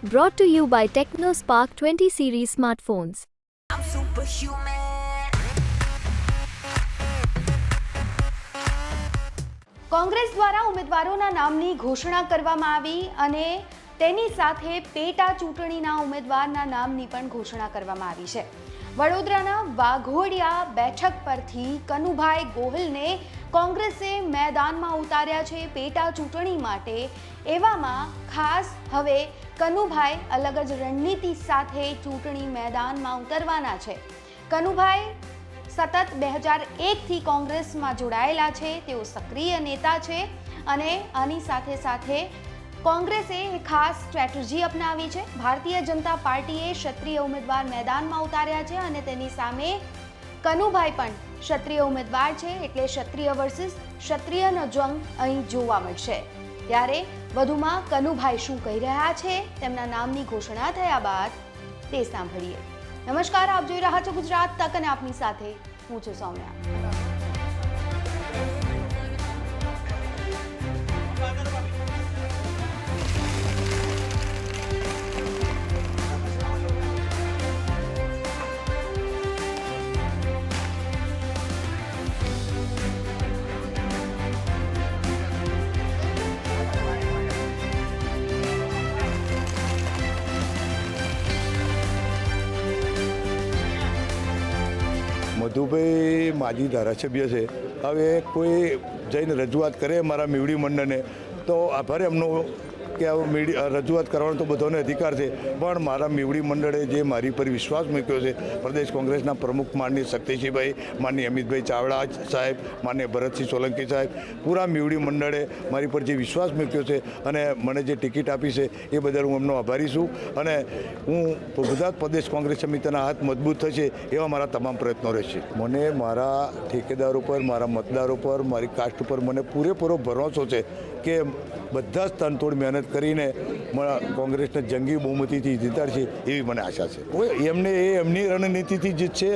Brought to you by TechnoSpark 20 series smartphones. I'm superhuman. Congress દ્વારા ઉમેદવારોના નામની ઘોષણા કરવામાં આવી અને તેની સાથે પેટા ચૂંટણીના ઉમેદવારના નામની પણ ઘોષણા કરવામાં આવી છે. વડોદરાના વાઘોડિયા બેઠક પરથી કનુભાઈ ગોહિલને કોંગ્રેસે મેદાનમાં ઉતાર્યા છે પેટા ચૂંટણી માટે. એવામાં ખાસ હવે કનુભાઈ અલગ જ રણનીતિ સાથે ચૂંટણી મેદાનમાં ઉતરવાના છે. કનુભાઈ સતત 2001થી કોંગ્રેસમાં જોડાયેલા છે. તેઓ સક્રિય નેતા છે અને આની સાથે સાથે કોંગ્રેસે ખાસ સ્ટ્રેટેજી અપનાવી છે. ભારતીય જનતા પાર્ટીએ ક્ષત્રિય ઉમેદવાર મેદાનમાં ઉતાર્યા છે અને તેની સામે કનુભાઈ પણ ક્ષત્રિય ઉમેદવાર છે, એટલે ક્ષત્રિય વર્સિસ ક્ષત્રિયનો જંગ અહીં જોવા મળશે. ત્યારે વધુમાં કનુભાઈ શું કહી રહ્યા છે તેમના નામની ઘોષણા થયા બાદ તે સાંભળીએ. નમસ્કાર, આપ જોઈ રહ્યા છો ગુજરાત તક અને આપની સાથે હું છું સૌમ્યા. મધુભાઈ માજી ધારાસભ્ય છે. હવે કોઈ જઈને રજૂઆત કરે મારા મીવડી મંડળને તો આભાર એમનો કે રજૂઆત કરવાનો તો બધાને અધિકાર છે, પણ મારા મીવડી મંડળે જે મારી પર વિશ્વાસ મૂક્યો છે, પ્રદેશ કોંગ્રેસના પ્રમુખ માનનીય શક્તિસિંહભાઈ, માનનીય અમિતભાઈ ચાવડા સાહેબ, માનનીય ભરતસિંહ સોલંકી સાહેબ, પૂરા મીવડી મંડળે મારી પર જે વિશ્વાસ મૂક્યો છે અને મને જે ટિકિટ આપી છે એ બદલ હું એમનો આભારી છું. અને હું ગુજરાત પ્રદેશ કોંગ્રેસ સમિતિના હાથ મજબૂત થશે એવા મારા તમામ પ્રયત્નો રહેશે. મને મારા ઠેકેદારો પર, મારા મતદારો પર, મારી કાસ્ટ પર મને પૂરેપૂરો ભરોસો છે કે બધા જ તનતોડ મહેનત કરીને કોંગ્રેસને જંગી બહુમતીથી જીતાડશે એવી મને આશા છે. એમની રણનીતિથી જીતશે,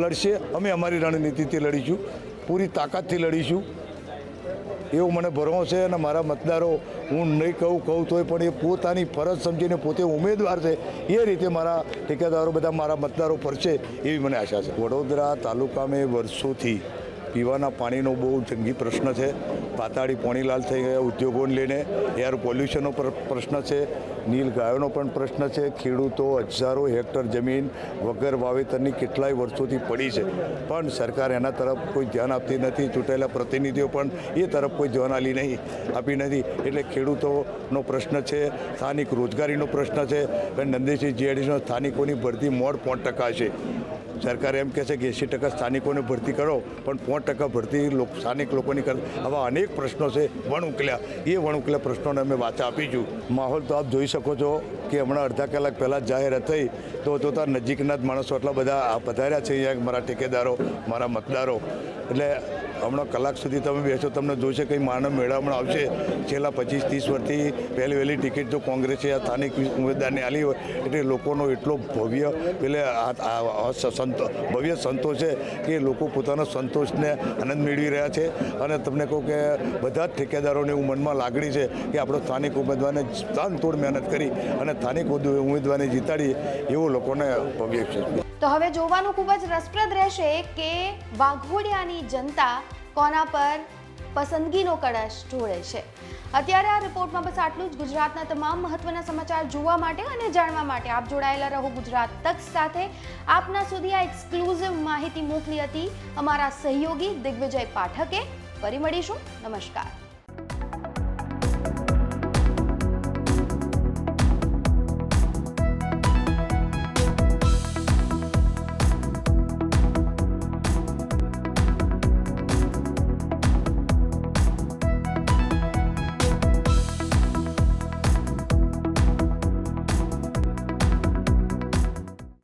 લડશે, અમે અમારી રણનીતિથી લડીશું, પૂરી તાકાતથી લડીશું એવો મને ભરોસો છે. અને મારા મતદારો, હું નહીં કહું તોય પણ એ પોતાની ફરજ સમજીને પોતે ઉમેદવાર છે એ રીતે મારા ઠેકેદારો બધા મારા મતદારો પડશે એવી મને આશા છે. વડોદરા તાલુકામાં વર્ષોથી પીવાના પાણીનો બહુ જંગી પ્રશ્ન છે. પાતાળી પોણીલાલ થઈ ગયા ઉદ્યોગોને લઈને, એર પોલ્યુશનનો પ્રશ્ન છે, નીલ ગાયોનો પણ પ્રશ્ન છે. ખેડૂતો હજારો હેક્ટર જમીન વગર વાવેતરની કેટલાય વર્ષોથી પડી છે, પણ સરકાર એના તરફ કોઈ ધ્યાન આપતી નથી. ચૂંટાયેલા પ્રતિનિધિઓ પણ એ તરફ કોઈ ધ્યાન આપી નથી. એટલે ખેડૂતોનો પ્રશ્ન છે, સ્થાનિક રોજગારીનો પ્રશ્ન છે. નંદેસિંહ જીઆઈડીસીનો સ્થાનિકોની ભરતી મોડ 5% છે. સરકાર એમ કહે છે કે 80% સ્થાનિકોને ભરતી કરો, પણ 5% ભરતી સ્થાનિક લોકોની કરે. આવા અનેક પ્રશ્નો છે વણઉકેલા પ્રશ્નોને અમે વાચા આપીશું. માહોલ તો આપ જોઈ શકો છો કે હમણાં અડધા કલાક પહેલાં જાહેરાત થઈ તો જોતા નજીકના જ માણસો આટલા બધા પધાર્યા છે અહીંયા, મારા ઠેકેદારો, મારા મતદારો. એટલે હમણાં કલાક સુધી તમે બેસો, તમને જોઈશે કંઈ માનવ મેળામણ આવશે. છેલ્લા 25-30 વર્ષથી વહેલી ટિકિટ જો કોંગ્રેસે આ સ્થાનિક ઉમેદવારને આલી હોય એટલે લોકોનો એટલો ભવ્ય સંતોષ છે કે લોકો પોતાના સંતોષને આનંદ મેળવી રહ્યા છે. અને તમને કહું કે બધા જ ઠેકેદારોને એવું મનમાં લાગણી છે કે આપણો સ્થાનિક ઉમેદવારને તોડ મહેનત કરી અને સ્થાનિક ઉમેદવારને જીતાડીએ એવું લોકોને ભવ્ય છે. તો હવે જોવાનું ખૂબ જ રસપ્રદ રહેશે કે વાઘોડિયાની જનતા કોના પર પસંદગીનો કળશ ઢોળે છે. અત્યારે આ રિપોર્ટમાં બસ આટલું જ. ગુજરાતના તમામ મહત્વના સમાચાર જોવા માટે અને જાણવા માટે આપ જોડાયેલા રહો ગુજરાત તક સાથે. આપના સુધી આ એક્સક્લુઝિવ માહિતી મોકલી હતી અમારા સહયોગી દિગ્વિજય પાઠકે. ફરી મળીશું. નમસ્કાર.